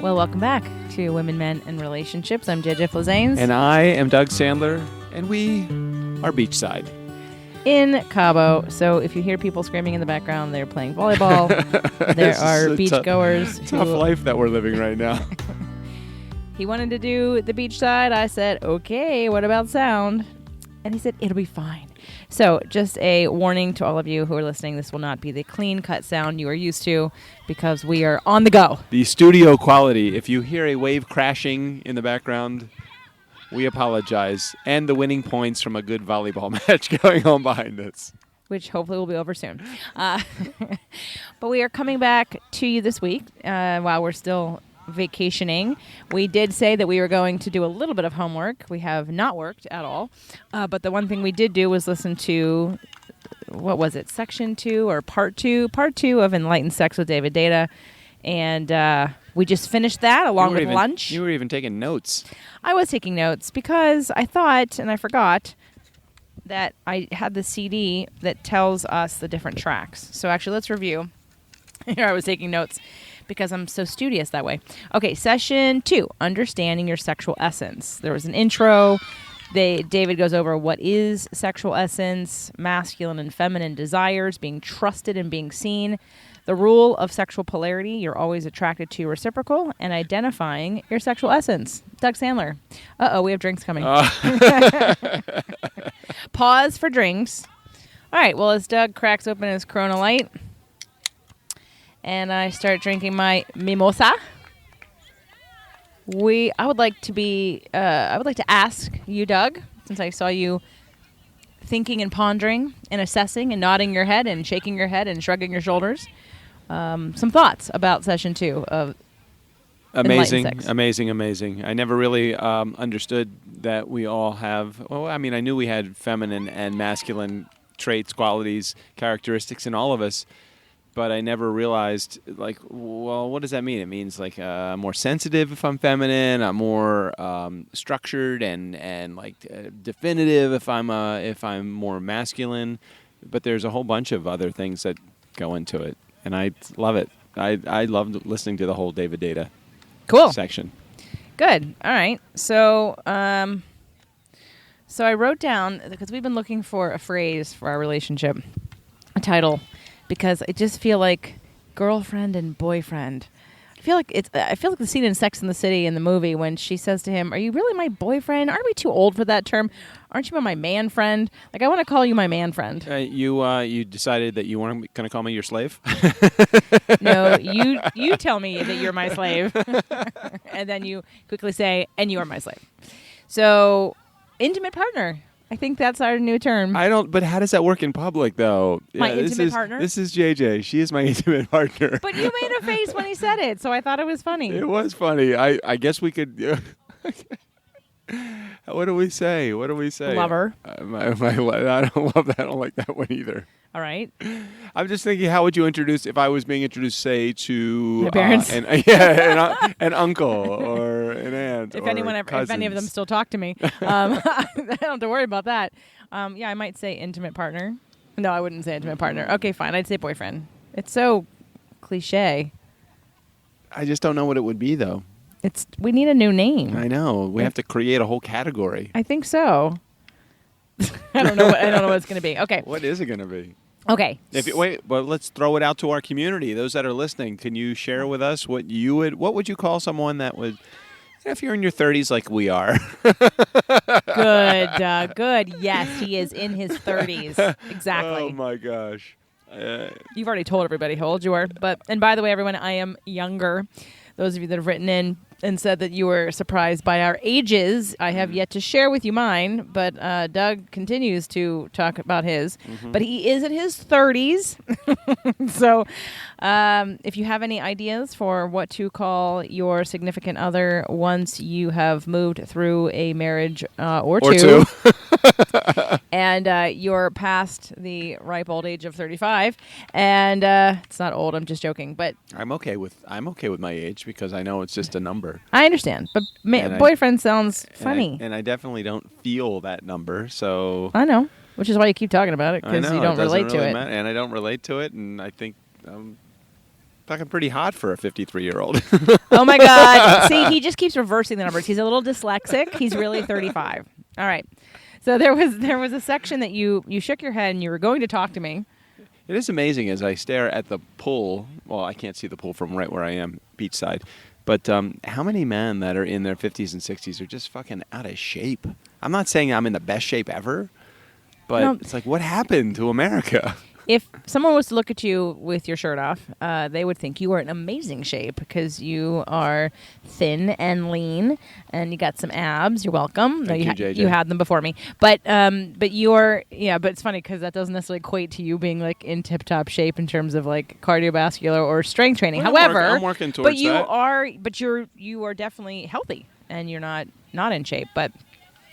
Well, welcome back to Women, Men, and Relationships. I'm JJ Flazanes. And I am Doug Sandler, and we are beachside. In Cabo. So if you hear people screaming in the background, they're playing volleyball. There are beachgoers. Tough life that we're living right now. He wanted to do the beachside. I said, okay, what about sound? And he said, it'll be fine. So just a warning to all of you who are listening, this will not be the clean-cut sound you are used to because we are on the go. The studio quality. If you hear a wave crashing in the background, we apologize. And the winning points from a good volleyball match going on behind us. Which hopefully will be over soon. But we are coming back to you this week while we're still vacationing. We did say that we were going to do a little bit of homework. We have not worked at all. But the one thing we did do was listen to, what was it, section 2 or part 2? Part 2 of Enlightened Sex with David Deida. And we just finished that along with lunch. You were even taking notes. I was taking notes because I thought, and I forgot, that I had the CD that tells us the different tracks. So actually, let's review. Here I was taking notes because I'm so studious that way. Okay, session 2, understanding your sexual essence. There was an intro. David goes over what is sexual essence, masculine and feminine desires, being trusted and being seen, the rule of sexual polarity, you're always attracted to your reciprocal, and identifying your sexual essence. Doug Sandler. Uh-oh, we have drinks coming. Pause for drinks. All right, well, as Doug cracks open his Corona Light, and I start drinking my mimosa, I would like to ask you, Doug, since I saw you thinking and pondering and assessing and nodding your head and shaking your head and shrugging your shoulders, some thoughts about session 2 of Amazing. I never really understood that we all have, I knew we had feminine and masculine traits, qualities, characteristics in all of us, but I never realized, what does that mean? It means more sensitive if I'm feminine, I'm more structured and definitive if I'm more masculine. But there's a whole bunch of other things that go into it, and I love it. I loved listening to the whole David Deida section. Good. All right. So I wrote down, because we've been looking for a phrase for our relationship, a title, because I just feel like girlfriend and boyfriend. I feel like the scene in Sex and the City in the movie when she says to him, "Are you really my boyfriend? Aren't we too old for that term? Aren't you my man friend? I want to call you my man friend." You decided that you weren't going to call me your slave? No, you tell me that you're my slave, and then you quickly say, "And you are my slave." So, intimate partner. I think that's our new term. But how does that work in public, though? My intimate partner? This is JJ. She is my intimate partner. But you made a face when he said it, so I thought it was funny. It was funny. I guess we could... What do we say? Lover. I don't love that. I don't like that one either. All right. I'm just thinking, how would you introduce, if I was being introduced, say, to... My parents? An uncle or an aunt if or if any of them still talk to me. I don't have to worry about that. I might say intimate partner. No, I wouldn't say intimate partner. Okay, fine. I'd say boyfriend. It's so cliche. I just don't know what it would be, though. We need a new name. I know. We have to create a whole category. I think so. I don't know what it's going to be. Okay. What is it going to be? Okay. Let's throw it out to our community. Those that are listening, can you share with us what would you call someone that would, if you're in your 30s like we are? Good. Yes, he is in his 30s. Exactly. Oh my gosh. You've already told everybody how old you are. And by the way, everyone, I am younger. Those of you that have written in and said that you were surprised by our ages, I have yet to share with you mine, but Doug continues to talk about his. Mm-hmm. But he is in his 30s. So if you have any ideas for what to call your significant other once you have moved through a marriage or two. And you're past the ripe old age of 35, and it's not old. I'm just joking, but I'm okay with my age because I know it's just a number. I understand, but boyfriend sounds funny, and I definitely don't feel that number. So I know, which is why you keep talking about it because you don't relate to it, and I don't relate to it, and I think Fucking pretty hot for a 53-year-old. Oh my God. See, he just keeps reversing the numbers. He's a little dyslexic. He's really 35. All right. So there was a section that you shook your head and you were going to talk to me. It is amazing as I stare at the pool. Well, I can't see the pool from right where I am, beachside. But how many men that are in their 50s and 60s are just fucking out of shape? I'm not saying I'm in the best shape ever, but it's like, what happened to America? If someone was to look at you with your shirt off, they would think you are in amazing shape because you are thin and lean, and you got some abs. You're welcome. Thank you, JJ. You had them before me, but you're But it's funny because that doesn't necessarily equate to you being like in tip-top shape in terms of like cardiovascular or strength training. Well, However, I'm working towards that. You are definitely healthy, and you're not in shape, but.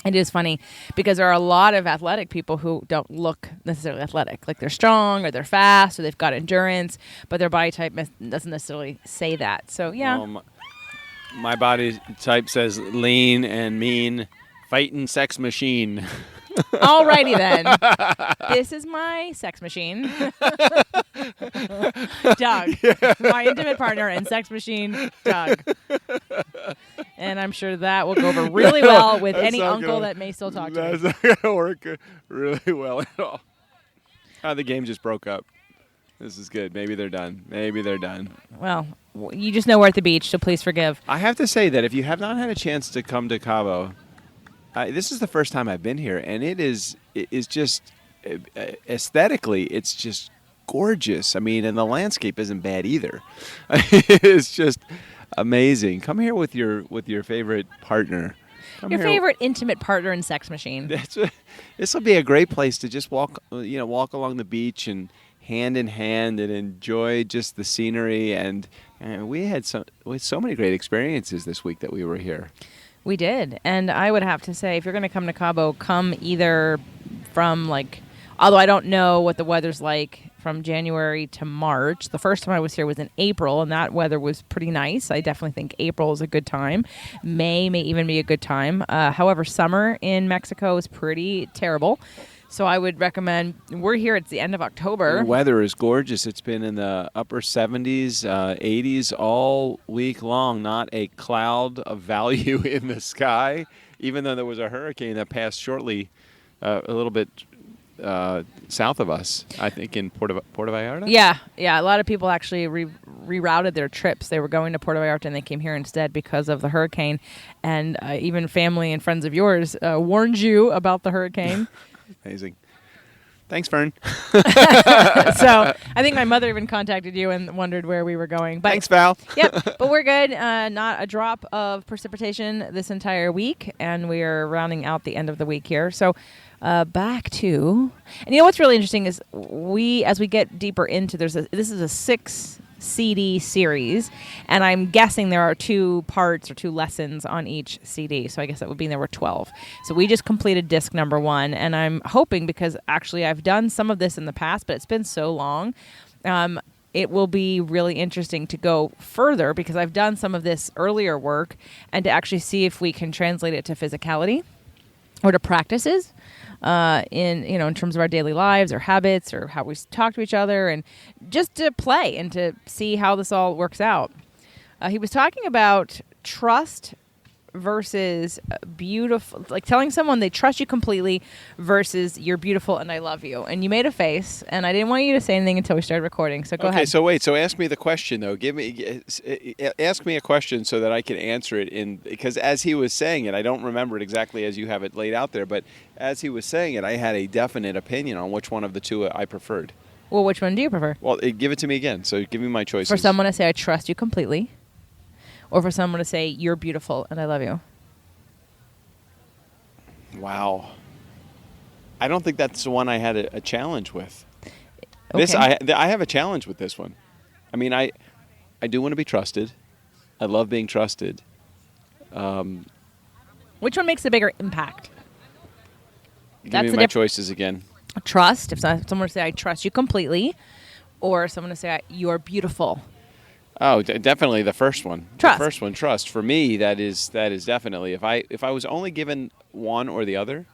It is funny because there are a lot of athletic people who don't look necessarily athletic. Like they're strong or they're fast or they've got endurance, but their body type doesn't necessarily say that. So, yeah. My body type says lean and mean, fighting sex machine. Alrighty then. This is my sex machine. Doug. Yeah. My intimate partner and sex machine, Doug. And I'm sure that will go over really well with any uncle that may still talk to me. That's not going to work really well at all. The game just broke up. This is good. Maybe they're done. Well, you just know we're at the beach, so please forgive. I have to say that if you have not had a chance to come to Cabo, this is the first time I've been here, and it is just aesthetically, it's just gorgeous. I mean, and the landscape isn't bad either. It's just amazing. Come here with your favorite partner. Your favorite intimate partner and sex machine. This will be a great place to just walk along the beach and hand in hand and enjoy just the scenery. And we had so many great experiences this week that we were here. We did. And I would have to say, if you're going to come to Cabo, come either from although I don't know what the weather's like from January to March. The first time I was here was in April, and that weather was pretty nice. I definitely think April is a good time. May even be a good time. However, summer in Mexico is pretty terrible. So I would recommend, we're here, it's the end of October. The weather is gorgeous. It's been in the upper 70s, 80s all week long. Not a cloud of value in the sky, even though there was a hurricane that passed shortly a little bit south of us, I think, in Puerto Vallarta. Yeah. A lot of people actually rerouted their trips. They were going to Puerto Vallarta and they came here instead because of the hurricane. And even family and friends of yours warned you about the hurricane. Amazing. Thanks, Fern. So I think my mother even contacted you and wondered where we were going. But, thanks, Val. Yep, but we're good. Not a drop of precipitation this entire week, and we are rounding out the end of the week here. So back to, and you know what's really interesting is as we get deeper into, this is a 6 CD series, and I'm guessing there are 2 parts or 2 lessons on each CD, so I guess that would mean there were 12. So we just completed disc number 1, and I'm hoping, because actually I've done some of this in the past, but it's been so long, it will be really interesting to go further, because I've done some of this earlier work, and to actually see if we can translate it to physicality or to practices. In terms of our daily lives or habits or how we talk to each other, and just to play and to see how this all works out. He was talking about trust versus beautiful, like telling someone they trust you completely versus you're beautiful and I love you. And you made a face, and I didn't want you to say anything until we started recording. So go ahead. Okay, so wait. So ask me the question though. Ask me a question so that I can answer it because as he was saying it, I don't remember it exactly as you have it laid out there, but as he was saying it, I had a definite opinion on which one of the 2 I preferred. Well, which one do you prefer? Well, give it to me again. So give me my choices. For someone to say I trust you completely, or for someone to say you're beautiful and I love you. Wow. I don't think that's the one I had a challenge with. Okay. I have a challenge with this one. I mean, I do want to be trusted. I love being trusted. Which one makes a bigger impact? Give me my choices again. Trust. If someone were to say I trust you completely, or someone to say you're beautiful. Oh, definitely the first one. Trust. The first one, trust. For me, that is definitely. If I was only given one or the other,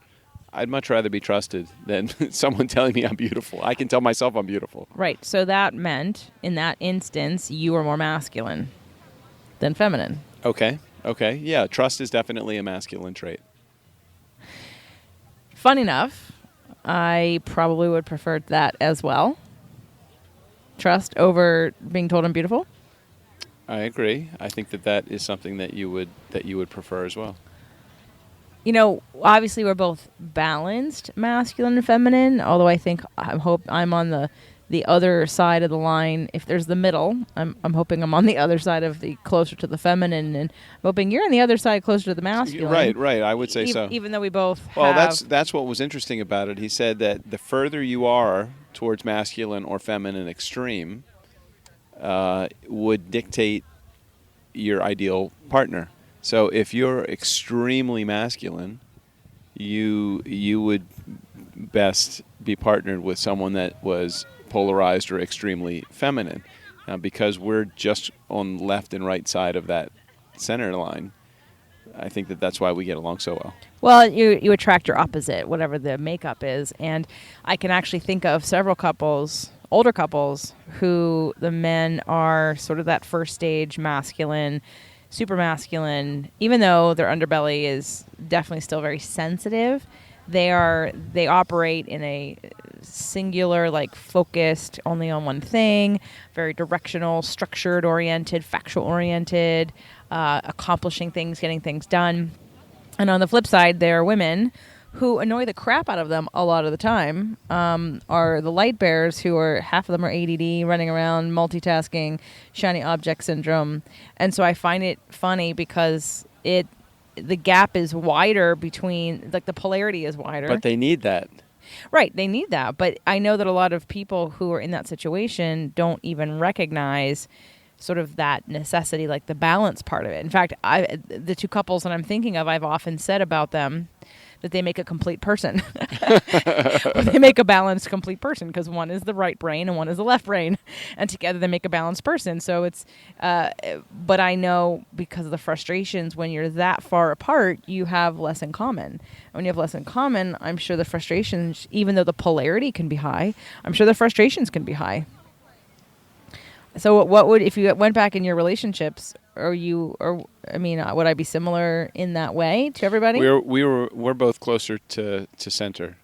I'd much rather be trusted than someone telling me I'm beautiful. I can tell myself I'm beautiful. Right. So that meant, in that instance, you were more masculine than feminine. Okay. Yeah, trust is definitely a masculine trait. Fun enough, I probably would prefer that as well. Trust over being told I'm beautiful. I agree. I think that is something that you would prefer as well. You know, obviously we're both balanced, masculine and feminine, although I'm on the other side of the line. If there's the middle, I'm hoping I'm on the other side of the closer to the feminine, and I'm hoping you're on the other side closer to the masculine. Right. I would say so. Even though we both Well, have... that's what was interesting about it. He said that the further you are towards masculine or feminine extreme would dictate your ideal partner. So if you're extremely masculine, you would best be partnered with someone that was polarized or extremely feminine. Because we're just on left and right side of that center line, I think that's why we get along so well. Well, you attract your opposite, whatever the makeup is. And I can actually think of several couples, older couples, who the men are sort of that first stage masculine, super masculine. Even though their underbelly is definitely still very sensitive, they operate in a singular, like focused only on one thing, very directional, structured oriented, factual oriented, accomplishing things, getting things done. And on the flip side, there are women who annoy the crap out of them a lot of the time, are the light bearers, who are, half of them are ADD, running around, multitasking, shiny object syndrome. And so I find it funny because the gap is wider between, like the polarity is wider. But they need that. Right, they need that. But I know that a lot of people who are in that situation don't even recognize sort of that necessity, like the balance part of it. In fact, the two couples that I'm thinking of, I've often said about them that they make a complete person. They make a balanced, complete person, because one is the right brain and one is the left brain, and together they make a balanced person. So it's, but I know because of the frustrations, when you're that far apart, you have less in common. And when you have less in common, I'm sure the frustrations, even though the polarity can be high, I'm sure the frustrations can be high. So what would, if you went back in your relationships, would I be similar in that way to everybody? We're both closer to center.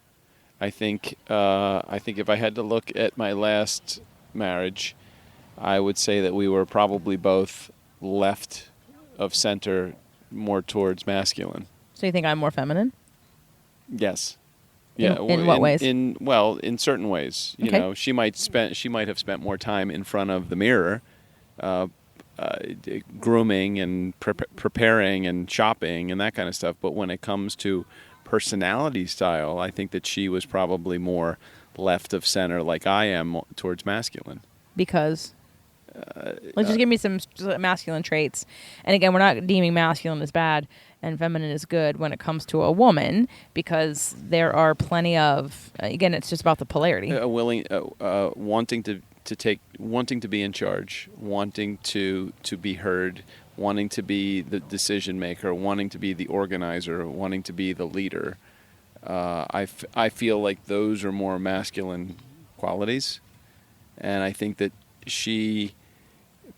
I think if I had to look at my last marriage, I would say that we were probably both left of center, more towards masculine. So you think I'm more feminine? Yes. Yeah. In what ways? In certain ways. You okay. know, she might have spent more time in front of the mirror, grooming and preparing and shopping and that kind of stuff. But when it comes to personality style, I think that she was probably more left of center, like I am, towards masculine. Because? Just give me some masculine traits. And again, we're not deeming masculine as bad and feminine is good when it comes to a woman, because there are plenty of, again, it's just about the polarity. Wanting to be in charge, wanting to be heard, wanting to be the decision maker, wanting to be the organizer, wanting to be the leader. I feel like those are more masculine qualities, and I think that she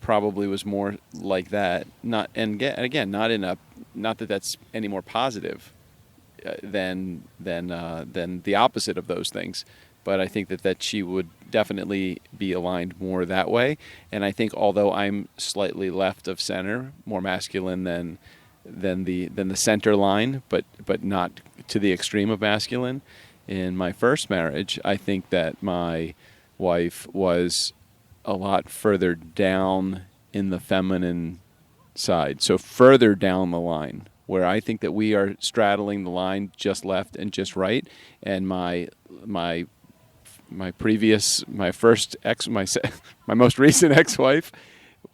probably was more like that. Not that that's any more positive than the opposite of those things. But I think that she would definitely be aligned more that way. And I think, although I'm slightly left of center, more masculine than the center line, but not to the extreme of masculine. In my first marriage, I think that my wife was a lot further down in the feminine side, so further down the line, where I think that we are straddling the line just left and just right. And my most recent ex-wife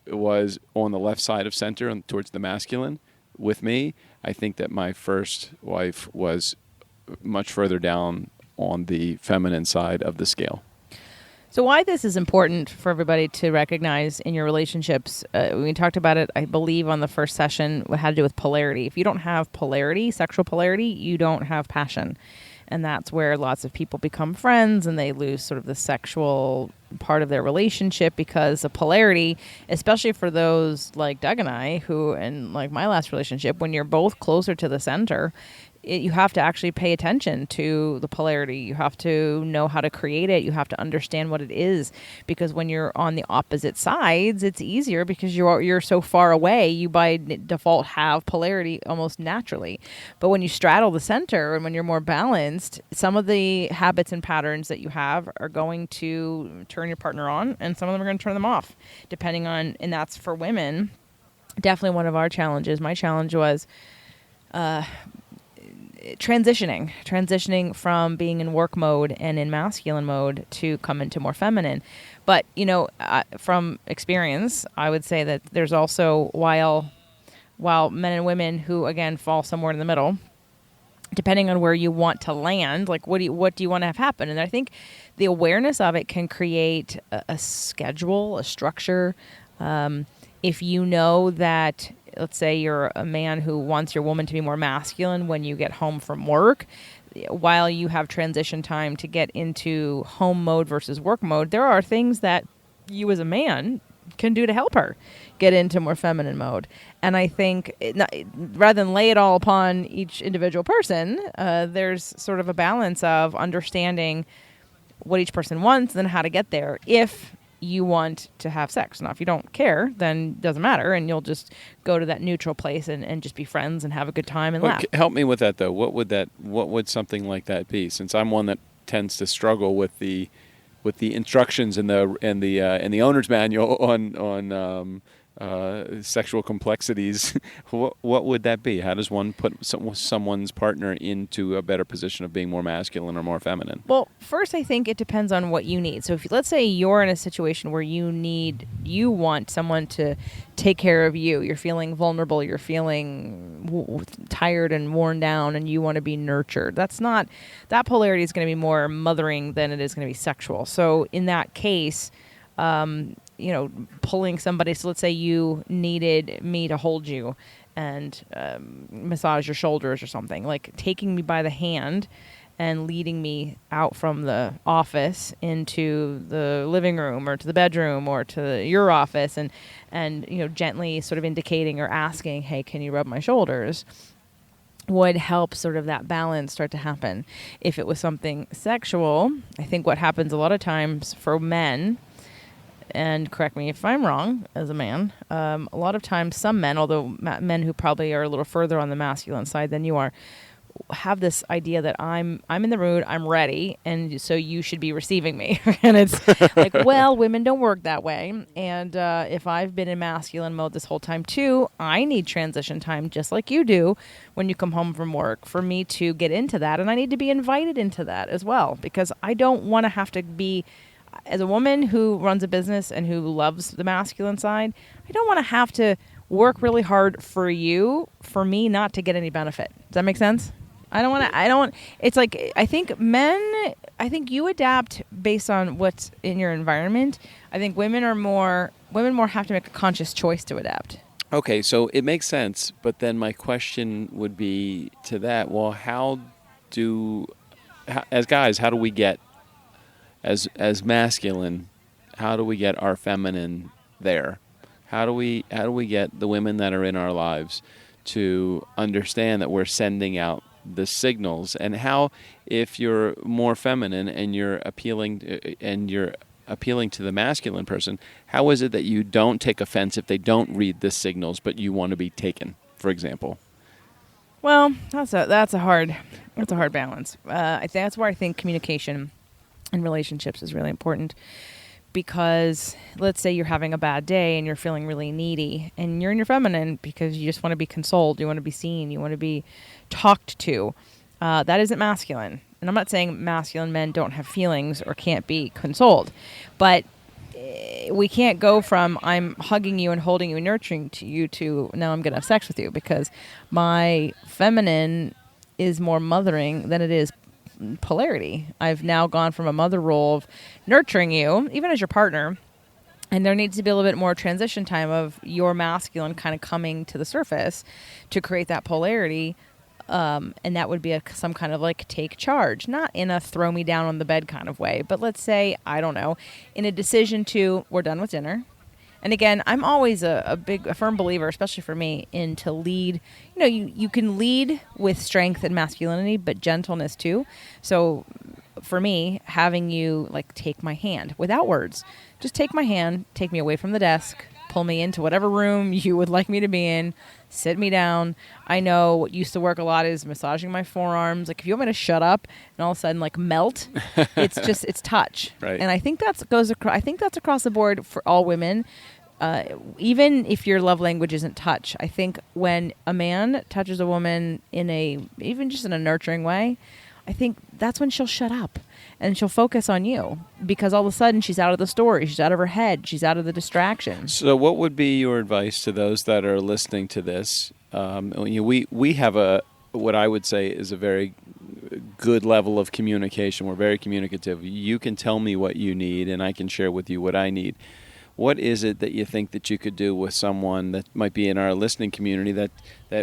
was on the left side of center and towards the masculine with me. I think that my first wife was much further down on the feminine side of the scale. So why this is important for everybody to recognize in your relationships, we talked about it, I believe, on the first session, what had to do with polarity. If you don't have polarity, sexual polarity, you don't have passion. And that's where lots of people become friends and they lose sort of the sexual part of their relationship because of polarity, especially for those like Doug and I who, and like my last relationship, when you're both closer to the center, you have to actually pay attention to the polarity. You have to know how to create it. You have to understand what it is, because when you're on the opposite sides, it's easier because you're so far away. You by default have polarity almost naturally. But when you straddle the center and when you're more balanced, some of the habits and patterns that you have are going to turn your partner on, and some of them are going to turn them off, depending on, and that's for women. Definitely one of our challenges. My challenge was transitioning from being in work mode and in masculine mode to come into more feminine. But, from experience, I would say that there's also, while men and women who, again, fall somewhere in the middle, depending on where you want to land, like what do you want to have happen? And I think the awareness of it can create a schedule, a structure. If you know that, let's say you're a man who wants your woman to be more masculine when you get home from work, while you have transition time to get into home mode versus work mode, there are things that you as a man can do to help her get into more feminine mode. And I think rather than lay it all upon each individual person, there's sort of a balance of understanding what each person wants and how to get there if you want to have sex. Now, if you don't care, then it doesn't matter, and you'll just go to that neutral place and just be friends and have a good time and laugh. Help me with that, though. What would something like that be? Since I'm one that tends to struggle with the instructions in the owner's manual on sexual complexities, what would that be? How does one put someone's partner into a better position of being more masculine or more feminine? Well, first, I think it depends on what you need. So if let's say you're in a situation where you want someone to take care of you, you're feeling vulnerable, you're feeling tired and worn down, and you want to be nurtured. That polarity is going to be more mothering than it is going to be sexual. So in that case, pulling somebody. So let's say you needed me to hold you and massage your shoulders or something, like taking me by the hand and leading me out from the office into the living room or to the bedroom or to your office and gently sort of indicating or asking, hey, can you rub my shoulders? Would help sort of that balance start to happen. If it was something sexual, I think what happens a lot of times for men, and correct me if I'm wrong as a man, a lot of times some men, although men who probably are a little further on the masculine side than you are, have this idea that I'm in the mood, I'm ready, and so you should be receiving me. And it's like, well, women don't work that way. And if I've been in masculine mode this whole time too, I need transition time just like you do when you come home from work for me to get into that. And I need to be invited into that as well, because I don't want to have to be, as a woman who runs a business and who loves the masculine side, I don't want to have to work really hard for me not to get any benefit. Does that make sense? It's like, I think you adapt based on what's in your environment. I think women more have to make a conscious choice to adapt. Okay, so it makes sense, but then my question would be to that, well, as guys, how do we get, as masculine, how do we get our feminine there? How do we get the women that are in our lives to understand that we're sending out the signals? And how, if you're more feminine and you're appealing to the masculine person, how is it that you don't take offense if they don't read the signals, but you want to be taken, for example? Well, that's a hard balance. That's where I think communication in relationships is really important, because let's say you're having a bad day and you're feeling really needy and you're in your feminine because you just want to be consoled, you want to be seen, you want to be talked to. That isn't masculine. And I'm not saying masculine men don't have feelings or can't be consoled, but we can't go from I'm hugging you and holding you and nurturing to you to now I'm going to have sex with you, because my feminine is more mothering than it is polarity. I've now gone from a mother role of nurturing you, even as your partner, and there needs to be a little bit more transition time of your masculine kind of coming to the surface to create that polarity And that would be some kind of like take charge, not in a throw me down on the bed kind of way, but let's say, I don't know, in a decision to, we're done with dinner. And again, I'm always a firm believer, especially for me, in to lead. You know, you can lead with strength and masculinity, but gentleness too. So for me, having you like take my hand without words, just take my hand, take me away from the desk, pull me into whatever room you would like me to be in, sit me down. I know what used to work a lot is massaging my forearms. Like if you want me to shut up and all of a sudden like melt, it's touch. Right. And I think that's across the board for all women. Even if your love language isn't touch, I think when a man touches a woman even just in a nurturing way, I think that's when she'll shut up and she'll focus on you, because all of a sudden she's out of the story, she's out of her head, she's out of the distraction. So what would be your advice to those that are listening to this? We have what I would say is a very good level of communication. We're very communicative. You can tell me what you need and I can share with you what I need. What is it that you think that you could do with someone that might be in our listening community that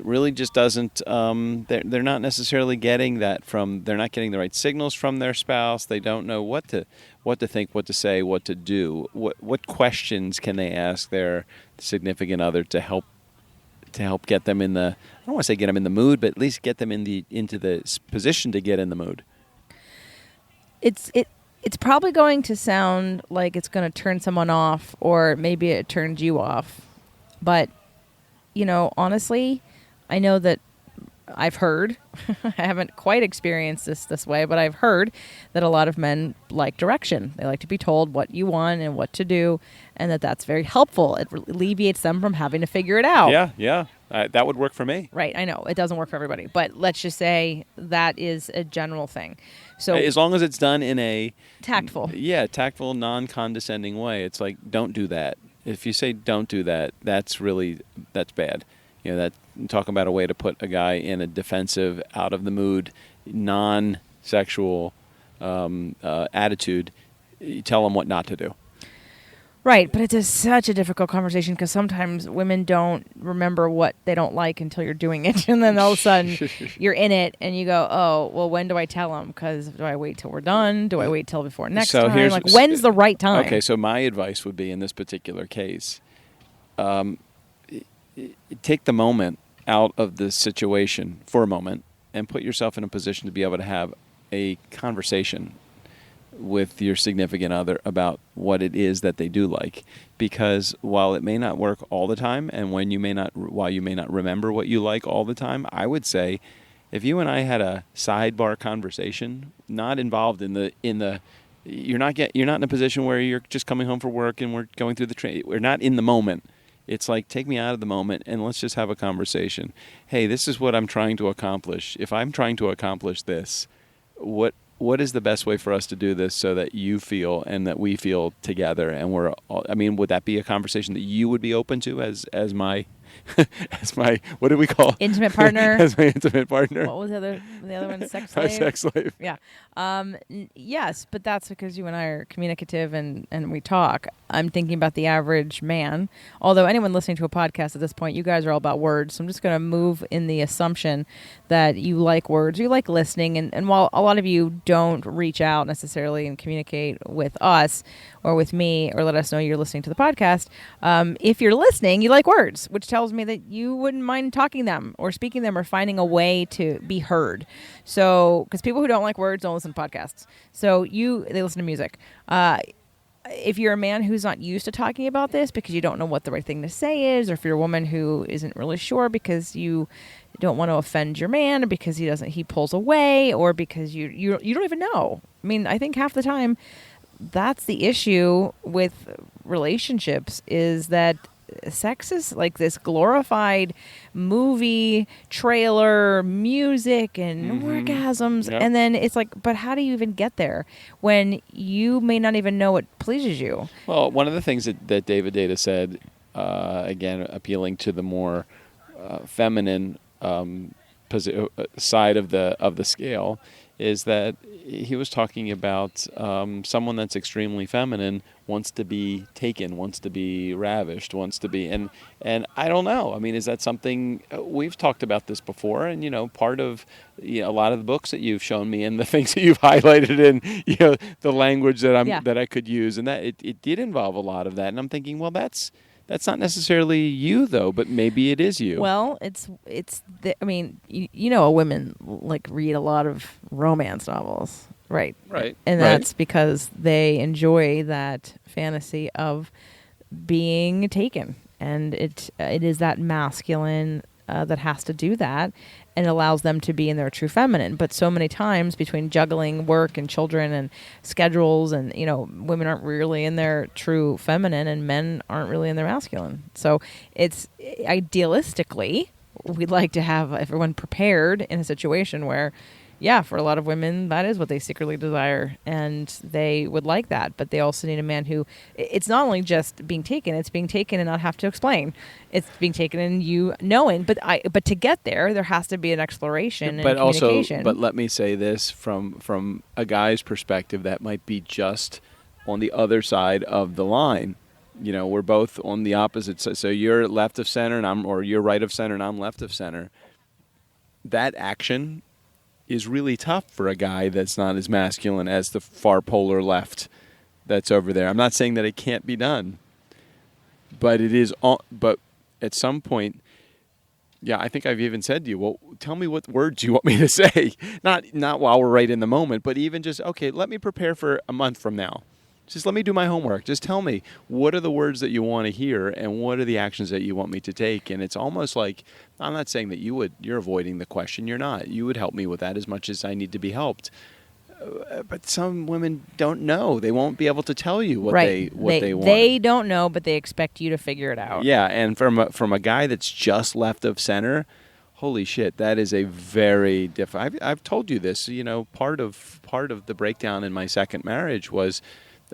really just doesn't, they're not necessarily getting that they're not getting the right signals from their spouse. They don't know what to think, what to say, what to do. What questions can they ask their significant other to help get them in the, I don't want to say get them in the mood, but at least get them into the position to get in the mood? It's probably going to sound like it's going to turn someone off, or maybe it turns you off. But, honestly, I know that I've heard, I haven't quite experienced this way, but I've heard that a lot of men like direction. They like to be told what you want and what to do, and that's very helpful. It alleviates them from having to figure it out. Yeah. That would work for me. Right, I know. It doesn't work for everybody. But let's just say that is a general thing. So as long as it's done in a tactful, non-condescending way. It's like, don't do that. If you say don't do that, that's bad. That talking about a way to put a guy in a defensive, out of the mood, non-sexual attitude. You tell them what not to do. Right, but it's such a difficult conversation because sometimes women don't remember what they don't like until you're doing it. And then all of a sudden you're in it and you go, oh, well, when do I tell them? Because do I wait till we're done? Do I wait till before next time? Like, when's the right time? Okay, so my advice would be in this particular case, take the moment out of the situation for a moment and put yourself in a position to be able to have a conversation with your significant other about what it is that they do like, because while it may not work all the time, and while you may not remember what you like all the time, I would say if you and I had a sidebar conversation, not involved in the you're not in a position where you're just coming home from work and we're going through the train, we're not in the moment. It's like, take me out of the moment and let's just have a conversation. Hey, this is what I'm trying to accomplish. If I'm trying to accomplish this, what is the best way for us to do this so that you feel and that we feel together? And would that be a conversation that you would be open to as my what do we call intimate partner? As my intimate partner. What was the other one? Sex slave. Sex slave. Yeah. Yes, but that's because you and I are communicative and we talk. I'm thinking about the average man. Although anyone listening to a podcast at this point, you guys are all about words. So I'm just going to move in the assumption that you like words, you like listening. And while a lot of you don't reach out necessarily and communicate with us or with me or let us know you're listening to the podcast, if you're listening, you like words, which tells me that you wouldn't mind talking them or speaking them or finding a way to be heard. So, because people who don't like words don't listen to podcasts. So they listen to music. If you're a man who's not used to talking about this because you don't know what the right thing to say is, or if you're a woman who isn't really sure because you don't want to offend your man, or because he pulls away, or because you don't even know. I mean, I think half the time that's the issue with relationships, is that sex is like this glorified movie trailer, music and orgasms. Yep. And then it's like, but how do you even get there when you may not even know what pleases you? Well, one of the things that David Deida said, again, appealing to the more feminine side of the scale, is that he was talking about someone that's extremely feminine wants to be taken, wants to be ravished, wants to be, and I don't know. I mean, is that something we've talked about this before? And part of a lot of the books that you've shown me and the things that you've highlighted in the language that that I could use, and that it did involve a lot of that. And I'm thinking, well, that's not necessarily you though, but maybe it is you. Well, I mean, women like read a lot of romance novels. Right. And that's because they enjoy that fantasy of being taken. And it is that masculine that has to do that, and allows them to be in their true feminine. But so many times between juggling work and children and schedules and, women aren't really in their true feminine and men aren't really in their masculine. So it's idealistically, we'd like to have everyone prepared in a situation where, for a lot of women, that is what they secretly desire, and they would like that. But they also need a man who, it's not only just being taken, it's being taken and not have to explain. It's being taken and you knowing. But to get there has to be an exploration and communication. But let me say this from a guy's perspective, that might be just on the other side of the line. We're both on the opposite side. So you're left of center or you're right of center and I'm left of center. That action is really tough for a guy that's not as masculine as the far polar left that's over there. I'm not saying that it can't be done, but it is. But at some point, I think I've even said to you, well, tell me what words you want me to say. Not while we're right in the moment, but even just, okay, let me prepare for a month from now. Just let me do my homework. Just tell me, what are the words that you want to hear and what are the actions that you want me to take? And it's almost like, I'm not saying that you're avoiding the question. You're not. You would help me with that as much as I need to be helped. But some women don't know. They won't be able to tell you what they want. They don't know, but they expect you to figure it out. Yeah, and from a guy that's just left of center, holy shit, that is a very different. I've told you this. Part of the breakdown in my second marriage was.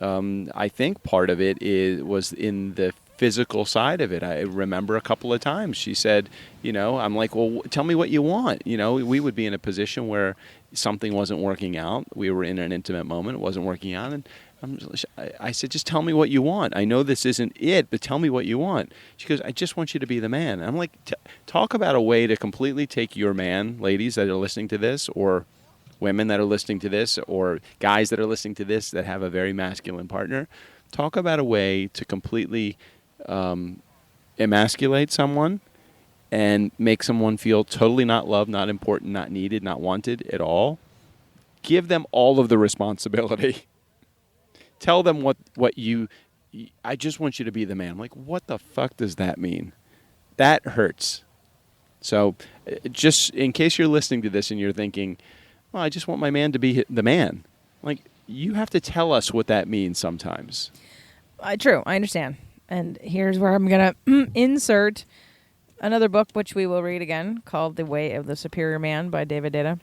I think part of it was in the physical side of it. I remember a couple of times she said, I'm like, well, tell me what you want. We would be in a position where something wasn't working out. We were in an intimate moment. It wasn't working out. And I said, just tell me what you want. I know this isn't it, but tell me what you want. She goes, I just want you to be the man. And I'm like, talk about a way to completely take your man, ladies that are listening to this, or women that are listening to this, or guys that are listening to this that have a very masculine partner. Talk about a way to completely emasculate someone and make someone feel totally not loved, not important, not needed, not wanted at all. Give them all of the responsibility. Tell them I just want you to be the man. I'm like, what the fuck does that mean? That hurts. So just in case you're listening to this and you're thinking, well, I just want my man to be the man. Like, you have to tell us what that means sometimes. True, I understand. And here's where I'm going to insert another book, which we will read again, called The Way of the Superior Man by David Deida.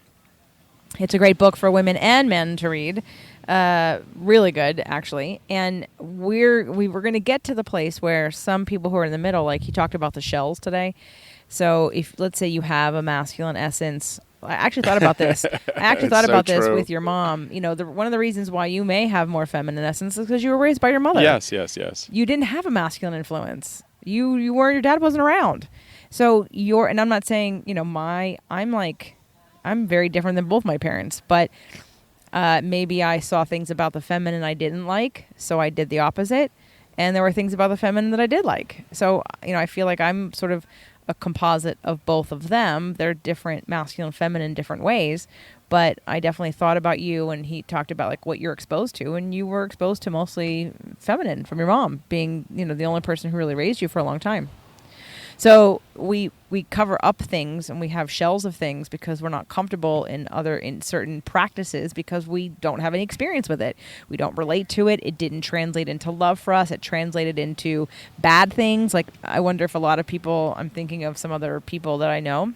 It's a great book for women and men to read. Really good, actually. And we were going to get to the place where some people who are in the middle, like he talked about the shells today. So if, let's say you have a masculine essence, I actually thought about this. This with your mom. One of the reasons why you may have more feminine essence is because you were raised by your mother. Yes. You didn't have a masculine influence. You were, your dad wasn't around. So and I'm not saying, I'm very different than both my parents, but maybe I saw things about the feminine I didn't like, so I did the opposite. And there were things about the feminine that I did like. So, I feel like I'm sort of a composite of both of them. They're different, masculine, feminine, different ways. But I definitely thought about you, and he talked about like what you're exposed to, and you were exposed to mostly feminine from your mom, being the only person who really raised you for a long time. So we cover up things and we have shells of things because we're not comfortable in certain practices because we don't have any experience with it. We don't relate to it. It didn't translate into love for us. It translated into bad things. Like, I wonder if a lot of people, I'm thinking of some other people that I know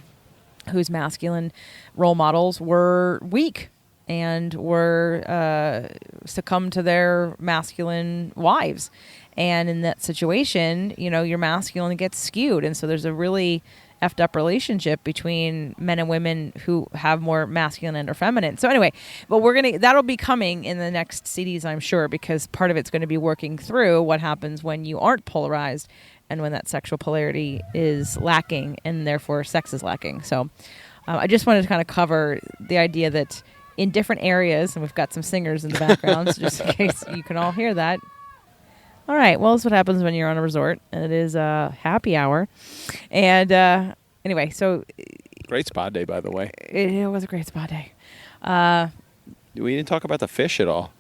whose masculine role models were weak and were succumbed to their masculine wives. And in that situation, your masculine gets skewed. And so there's a really effed up relationship between men and women who have more masculine and or feminine. So anyway, but that'll be coming in the next CDs, I'm sure, because part of it's going to be working through what happens when you aren't polarized and when that sexual polarity is lacking and therefore sex is lacking. So I just wanted to kind of cover the idea that in different areas, and we've got some singers in the background, so just in case you can all hear that. All right, well, that's what happens when you're on a resort, and it is a happy hour. And anyway, so... Great spa day, by the way. It was a great spa day. We didn't talk about the fish at all.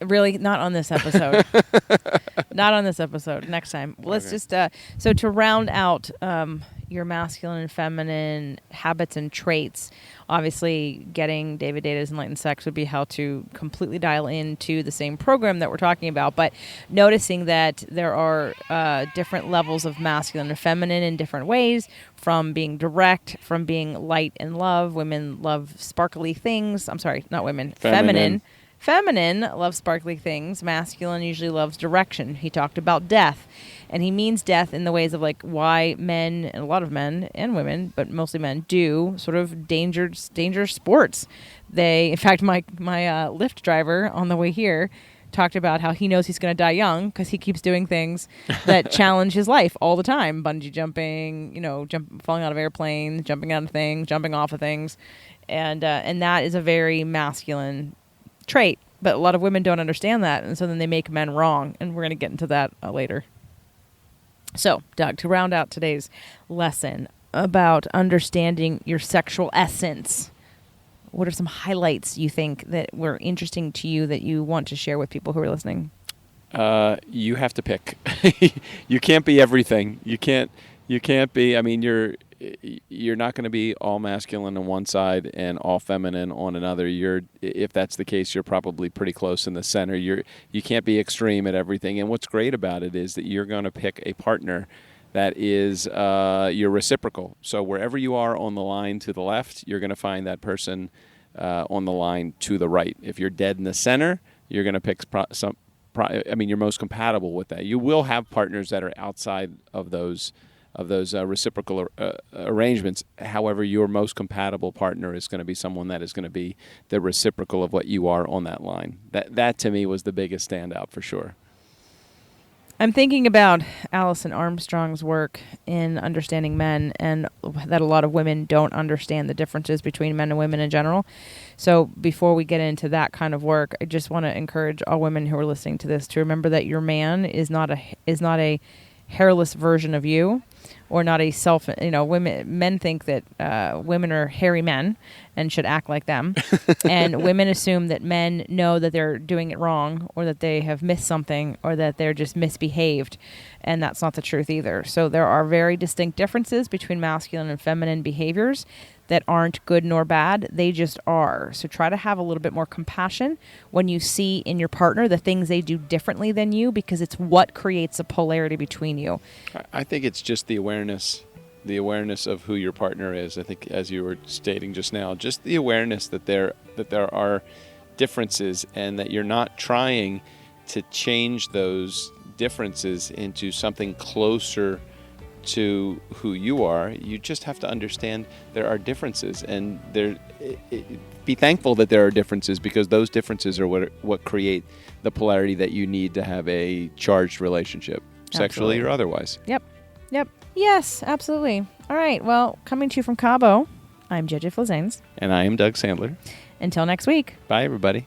Really, not on this episode. Not on this episode. Next time. Let's just... so to round out your masculine and feminine habits and traits, obviously getting David Data's Enlightened Sex would be how to completely dial into the same program that we're talking about, but noticing that there are different levels of masculine and feminine in different ways, from being direct, from being light and love. Women love sparkly things. I'm sorry, not women. Feminine. Feminine loves sparkly things. Masculine usually loves direction. He talked about death. And he means death in the ways of like why men, and a lot of men and women, but mostly men, do sort of dangerous sports. In fact, my Lyft driver on the way here talked about how he knows he's going to die young because he keeps doing things that challenge his life all the time. Bungee jumping, falling out of airplanes, jumping out of things, jumping off of things. And that is a very masculine trait, but a lot of women don't understand that, and so then they make men wrong, and we're going to get into that later. So, Doug, to round out today's lesson about understanding your sexual essence, what are some highlights you think that were interesting to you that you want to share with people who are listening? You have to pick. You can't be everything. You can't be, I mean, you're not going to be all masculine on one side and all feminine on another. If that's the case, you're probably pretty close in the center. You can't be extreme at everything. And what's great about it is that you're going to pick a partner that is you're reciprocal. So wherever you are on the line to the left, you're going to find that on the line to the right. If you're dead in the center, you're going to pick you're most compatible with that. You will have partners that are outside of those reciprocal arrangements. However, your most compatible partner is going to be someone that is going to be the reciprocal of what you are on that line. That to me was the biggest standout for sure. I'm thinking about Alison Armstrong's work in understanding men, and that a lot of women don't understand the differences between men and women in general. So before we get into that kind of work, I just want to encourage all women who are listening to this to remember that your man is not a hairless version of you, or not a men think that women are hairy men and should act like them. And women assume that men know that they're doing it wrong, or that they have missed something, or that they're just misbehaved. And that's not the truth either. So there are very distinct differences between masculine and feminine behaviors that aren't good nor bad. They just are. So try to have a little bit more compassion when you see in your partner the things they do differently than you, because it's what creates a polarity between you. I think it's just the awareness of who your partner is. I think, as you were stating just now, just the awareness that there are differences, and that you're not trying to change those differences into something closer to who you are. You just have to understand there are differences, and be thankful that there are differences, because those differences are what create the polarity that you need to have a charged relationship, sexually or otherwise. Yep. Yes, absolutely. All right. Well, coming to you from Cabo, I'm JJ Flizanes. And I am Doug Sandler. Until next week. Bye, everybody.